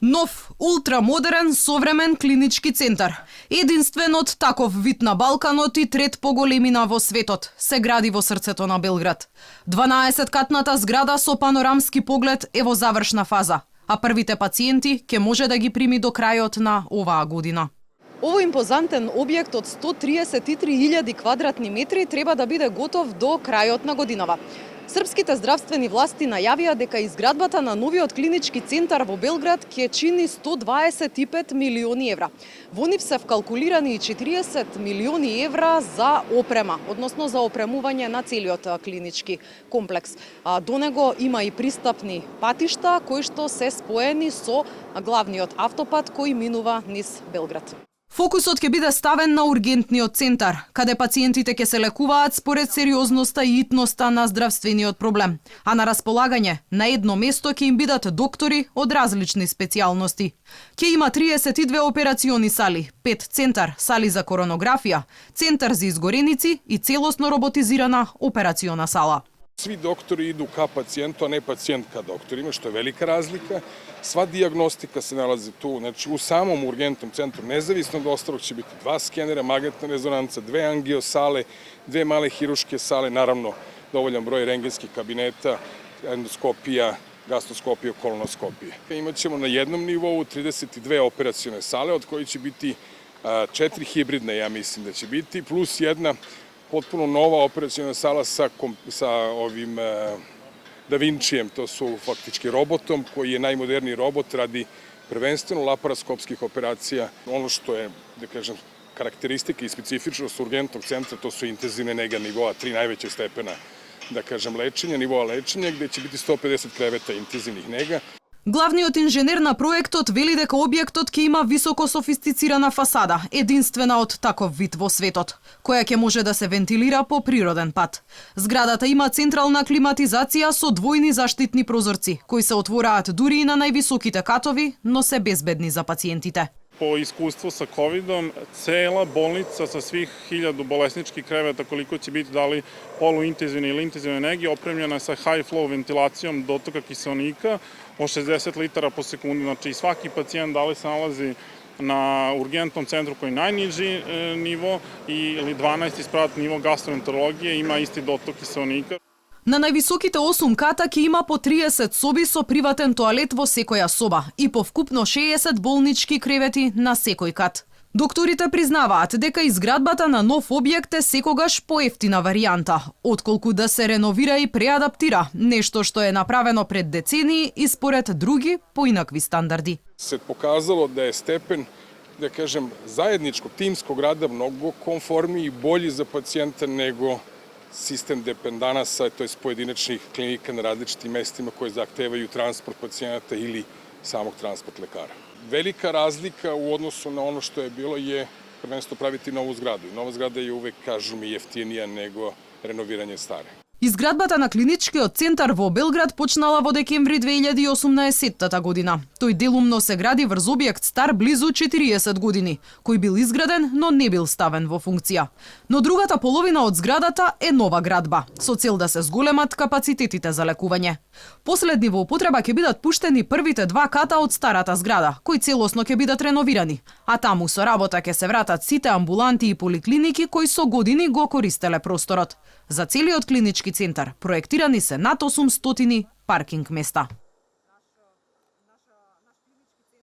Нов, ултрамодерен, современ клинички центар. Единствен од таков вид на Балканот и трет по големина во светот, се гради во срцето на Белград. 12-катната зграда со панорамски поглед е во завршна фаза, а првите пациенти ќе може да ги прими до крајот на оваа година. Овој импозантен објект од 133.000 квадратни метри треба да биде готов до крајот на годинава. Српските здравствени власти најавија дека изградбата на новиот клинички центар во Белград ќе чини 125 милиони евра. Во нив се вкалкулирани и 40 милиони евра за опрема, односно за опремување на целиот клинички комплекс. До него има и пристапни патишта кои што се споени со главниот автопат кој минува низ Белград. Фокусот ќе биде ставен на ургентниот центар, каде пациентите ќе се лекуваат според сериозноста и итноста на здравствениот проблем, а на располагање на едно место ќе им бидат доктори од различни специјалности. Ќе има 32 операциони сали, 5 центар, сали за коронографија, центар за изгореници и целосно роботизирана операциона сала. Svi doktori idu ka pacijentu, a ne pacijent ka doktorima, što je velika razlika. Sva dijagnostika se nalazi tu, znači u samom urgentnom centru, nezavisno od ostalog će biti 2 skenera, magnetna rezonanca, 2 angiosale, 2 male hiruške sale, naravno dovoljan broj rengenskih kabineta, endoskopija, gastroskopija, kolonoskopije. Imaćemo na jednom nivou 32 operacione sale, od kojih će biti 4 hibridne, ja mislim da će biti, plus jedna potpuno nova operaciona sala sa ovim Da Vincijem, to su faktički robotom, koji je najmoderniji robot, radi prvenstveno laparoskopskih operacija. Ono što je, da kažem, karakteristika i specifičnost urgentnog centra, to su intenzivne nega nivoa, 3 najveće stepena, da kažem, lečenja, nivoa lečenja, gde će biti 150 kreveta intenzivnih nega. Главниот инженер на проектот вели дека објектот ќе има високо софистицирана фасада, единствена од таков вид во светот, која ќе може да се вентилира по природен пат. Зградата има централна климатизација со двојни заштитни прозорци, кои се отвораат дури и на највисоките катови, но се безбедни за пациентите. Po iskustvu sa COVID-om, cela bolnica sa svih 1000 bolesničkih kreveta, koliko će biti da li poluintenzivne ili intenzivne nege, opremljena je sa high flow ventilacijom dotoka kiseonika od 60 litara po sekundi. Znači svaki pacijent da li se nalazi na urgentnom centru koji je najniži nivo ili 12 sprat nivo gastroenterologije ima isti dotok kiseonika. На највисоките 8 ката ќе има по 30 соби со приватен тоалет во секоја соба и по вкупно 60 болнички кревети на секој кат. Докторите признаваат дека изградбата на нов објект е секогаш поевтина варијанта, отколку да се реновира и преадаптира, нешто што е направено пред децении и според други поинакви стандарди. Se pokazalo da je stepen, da kažem, zajedničkog timskog rada mnogo konformiji i bolji za pacijenta nego sistem dependanasa, to je pojedinačnih klinika na različitim mestima koje zahtevaju transport pacijenata ili samog transport lekara. Velika razlika u odnosu na ono što je bilo je prvenstvo praviti novu zgradu. Nova zgrada je uvek, kažu mi, jeftinija nego renoviranje stare. Изградбата на клиничкиот центар во Белград почнала во декември 2018 година. Тој делумно се гради врз објект стар близу 40 години, кој бил изграден, но не бил ставен во функција. Но другата половина од зградата е нова градба, со цел да се зголемат капацитетите за лекување. Последни во употреба ќе бидат пуштени првите 2 ката од старата зграда, кои целосно ќе бидат реновирани, а таму со работа ќе се вратат сите амбуланти и поликлиники кои со години го користеле просторот. За целиот клинички центар проектирани се над 800 паркинг места.